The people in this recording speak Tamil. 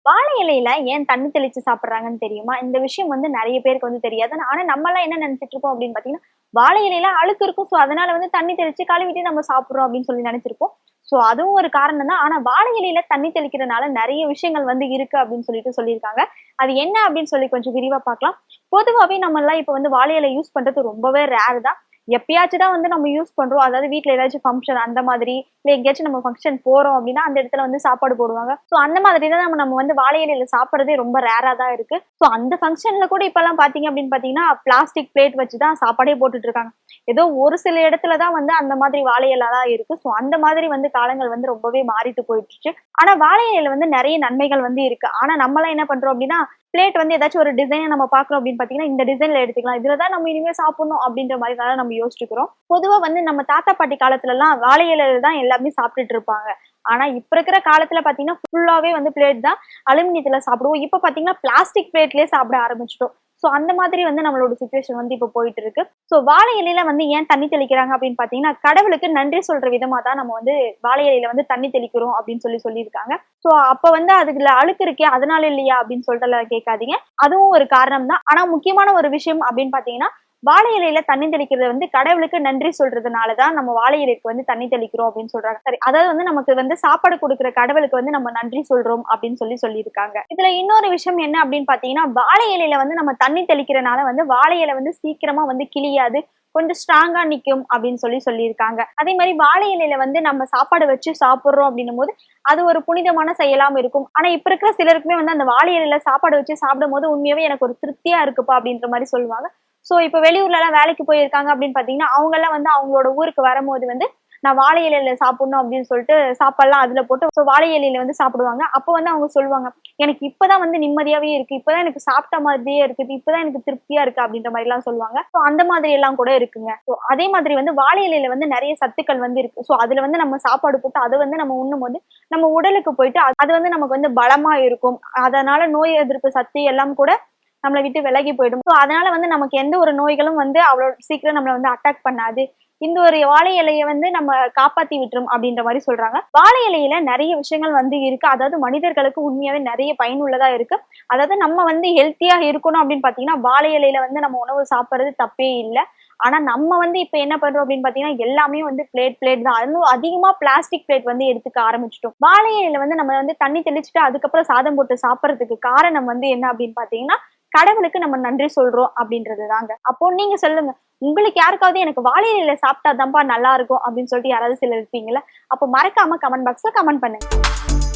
வாழை இலையில ஏன் தண்ணி தெளிச்சு சாப்பிடுறாங்கன்னு தெரியுமா? இந்த விஷயம் வந்து நெறைய பேருக்கு வந்து தெரியாது. ஆனா நம்மலாம் என்ன நெனச்சுட்டு இருக்கோம் அப்படின்னு பார்த்தீங்கன்னா, வாழை இலையில அழுக்கு இருக்கும். ஸோ அதனால வந்து தண்ணி தெளிச்சு கழுவிட்டு நம்ம சாப்பிடுறோம் அப்படின்னு சொல்லி நெனச்சிருப்போம். ஸோ அதுவும் ஒரு காரணம் தான். ஆனா வாழை இலையில தண்ணி தெளிக்கிறனால நெறைய விஷயங்கள் வந்து இருக்கு அப்படின்னு சொல்லியிருக்காங்க. அது என்ன அப்படின்னு சொல்லி கொஞ்சம் விரிவா பார்க்கலாம். பொதுவாவே நம்மலாம் இப்ப வந்து வாழை இலை யூஸ் பண்றது ரொம்பவே ரேர் தான். எப்பயாச்சும் தான் வந்து நம்ம யூஸ் பண்றோம். அதாவது வீட்ல ஏதாச்சும் ஃபங்ஷன் அந்த மாதிரி, இல்ல எங்கேயாச்சும் நம்ம ஃபங்ஷன் போறோம் அப்படின்னா, அந்த இடத்துல வந்து சாப்பாடு போடுவாங்க. சோ அந்த மாதிரி தான் நம்ம வந்து வாழை இலையில சாப்பிடுறதே ரொம்ப ரேரா தான் இருக்கு. சோ அந்த ஃபங்ஷன்ல கூட இப்பலாம் பாத்தீங்க அப்படின்னு பாத்தீங்கன்னா, பிளாஸ்டிக் பிளேட் வச்சு தான் சாப்பாடே போட்டுட்டு இருக்காங்க. ஏதோ ஒரு சில இடத்துல தான் வந்து அந்த மாதிரி வாழை இலைலாம் இருக்கு. சோ அந்த மாதிரி வந்து காலங்கள் வந்து ரொம்பவே மாறிட்டு போயிடுச்சு. ஆனா வாழை இலையில வந்து நெறைய நன்மைகள் வந்து இருக்கு. ஆனா நம்மலாம் என்ன பண்றோம் அப்படின்னா, பிளேட் வந்து ஏதாச்சும் ஒரு டிசைனை நம்ம பாக்குறோம் அப்படின்னு பாத்தீங்கன்னா, இந்த டிசைன்ல எடுத்துக்கலாம். இதுலதான் நம்ம இனிமே சாப்பிடணும் அப்படின்ற மாதிரி தான் நம்ம யோசிச்சுக்கிறோம். பொதுவா வந்து நம்ம தாத்தா பாட்டி காலத்துல எல்லாம் வாழை இலையில தான் எல்லாமே சாப்பிட்டுட்டு இருப்பாங்க. ஆனா இப்ப இருக்கிற காலத்துல பாத்தீங்கன்னா ஃபுல்லாவே வந்து பிளேட் தான் அலுமினியத்துல சாப்பிடுவோம். இப்ப பாத்தீங்கன்னா பிளாஸ்டிக் பிளேட்லயே சாப்பிட ஆரம்பிச்சிட்டோம். சோ அந்த மாதிரி வந்து நம்மளோட சிச்சுவேஷன் வந்து இப்ப போயிட்டு இருக்கு. சோ வாழை இலையில வந்து ஏன் தண்ணி தெளிக்கிறாங்க அப்படின்னு பாத்தீங்கன்னா, கடவுளுக்கு நன்றி சொல்ற விதமா தான் நம்ம வந்து வாழை இலையில வந்து தண்ணி தெளிக்கிறோம் அப்படின்னு சொல்லியிருக்காங்க. சோ அப்ப வந்து அதுல அழுக்கு இருக்கே அதனால இல்லையா அப்படின்னு சொல்லிட்டு கேட்காதீங்க. அதுவும் ஒரு காரணம் தான். ஆனா முக்கியமான ஒரு விஷயம் அப்படின்னு பாத்தீங்கன்னா, வாழை இலையில தண்ணி தெளிக்கிறது வந்து கடவுளுக்கு நன்றி சொல்றதுனாலதான் நம்ம வாழை இலைக்கு வந்து தண்ணி தெளிக்கிறோம் அப்படின்னு சொல்றாங்க. சரி, அதாவது வந்து நமக்கு வந்து சாப்பாடு கொடுக்குற கடவுளுக்கு வந்து நம்ம நன்றி சொல்றோம் அப்படின்னு சொல்லியிருக்காங்க. இதுல இன்னொரு விஷயம் என்ன அப்படின்னு பாத்தீங்கன்னா, வாழை இலையில வந்து நம்ம தண்ணி தெளிக்கிறனால வந்து வாழை இலை வந்து சீக்கிரமா வந்து கிளியாது, கொஞ்சம் ஸ்ட்ராங்கா நிக்கும் அப்படின்னு சொல்லியிருக்காங்க. அதே மாதிரி வாழை இலையில வந்து நம்ம சாப்பாடு வச்சு சாப்பிடுறோம் அப்படின்னும் போது அது ஒரு புனிதமான செயலாம இருக்கும். ஆனா இப்ப இருக்கிற சிலருக்குமே வந்து அந்த வாழை இலையில சாப்பாடு வச்சு சாப்பிடும் போது உண்மையாவே எனக்கு ஒரு திருப்தியா இருக்குப்பா அப்படின்ற மாதிரி சொல்லுவாங்க. சோ இப்ப வெளியூர்ல எல்லாம் வேலைக்கு போயிருக்காங்க அப்படின்னு பாத்தீங்கன்னா, அவங்க எல்லாம் வந்து அவங்களோட ஊருக்கு வரும்போது வந்து நான் வாழை இலையில சாப்பிடணும் அப்படின்னு சொல்லிட்டு சாப்பாடுலாம் அதுல போட்டு சோ வாழை இலையில வந்து சாப்பிடுவாங்க. அப்ப வந்து அவங்க சொல்லுவாங்க, எனக்கு இப்பதான் வந்து நிம்மதியாவே இருக்கு, இப்பதான் எனக்கு சாப்பிட்ட மாதிரியே இருக்குது, இப்பதான் எனக்கு திருப்தியா இருக்கு அப்படின்ற மாதிரி எல்லாம் சொல்லுவாங்க. சோ அந்த மாதிரி எல்லாம் கூட இருக்குங்க. சோ அதே மாதிரி வந்து வாழை இலையில வந்து நிறைய சத்துக்கள் வந்து இருக்கு. சோ அதுல வந்து நம்ம சாப்பாடு போட்டு அதை வந்து நம்ம உண்ணும் போது நம்ம உடலுக்கு போயிட்டு அது வந்து நமக்கு வந்து பலமா இருக்கும். அதனால நோய் எதிர்ப்பு சக்தி எல்லாம் கூட நம்மளை விட்டு விலகி போயிடும். சோ அதனால வந்து நமக்கு எந்த ஒரு நோய்களும் வந்து அவ்வளவு சீக்கிரம் நம்மளை வந்து அட்டாக் பண்ணாது. இந்த ஒரு வாழை இலையை வந்து நம்ம காப்பாத்தி விட்டுரும் அப்படின்ற மாதிரி சொல்றாங்க. வாழை இலையில நிறைய விஷயங்கள் வந்து இருக்கு. அதாவது மனிதர்களுக்கு உண்மையாவே நிறைய பயனுள்ளதா இருக்கு. அதாவது நம்ம வந்து ஹெல்த்தியா இருக்கணும் அப்படின்னு பாத்தீங்கன்னா, வாழை இலையில வந்து நம்ம உணவு சாப்பிடுறது தப்பே இல்லை. ஆனா நம்ம வந்து இப்ப என்ன பண்றோம் அப்படின்னு பாத்தீங்கன்னா, எல்லாமே வந்து பிளேட் தான். அதுவும் அதிகமா பிளாஸ்டிக் பிளேட் வந்து எடுத்துக்க ஆரம்பிச்சிட்டோம். வாழை இலையில வந்து நம்ம வந்து தண்ணி தெளிச்சுட்டு அதுக்கப்புறம் சாதம் போட்டு சாப்பிடுறதுக்கு காரணம் வந்து என்ன அப்படின்னு பாத்தீங்கன்னா, கடவுளுக்கு நம்ம நன்றி சொல்றோம் அப்படின்றது தாங்க. அப்போ நீங்க சொல்லுங்க, உங்களுக்கு யாருக்காவது எனக்கு வாழை இலையில சாப்பிட்டாதான்ப்பா நல்லா இருக்கும் அப்படின்னு சொல்லிட்டு யாராவது சிலர் இருப்பீங்கல்ல, அப்போ மறக்காம கமெண்ட் பாக்ஸ்ல கமெண்ட் பண்ணுங்க.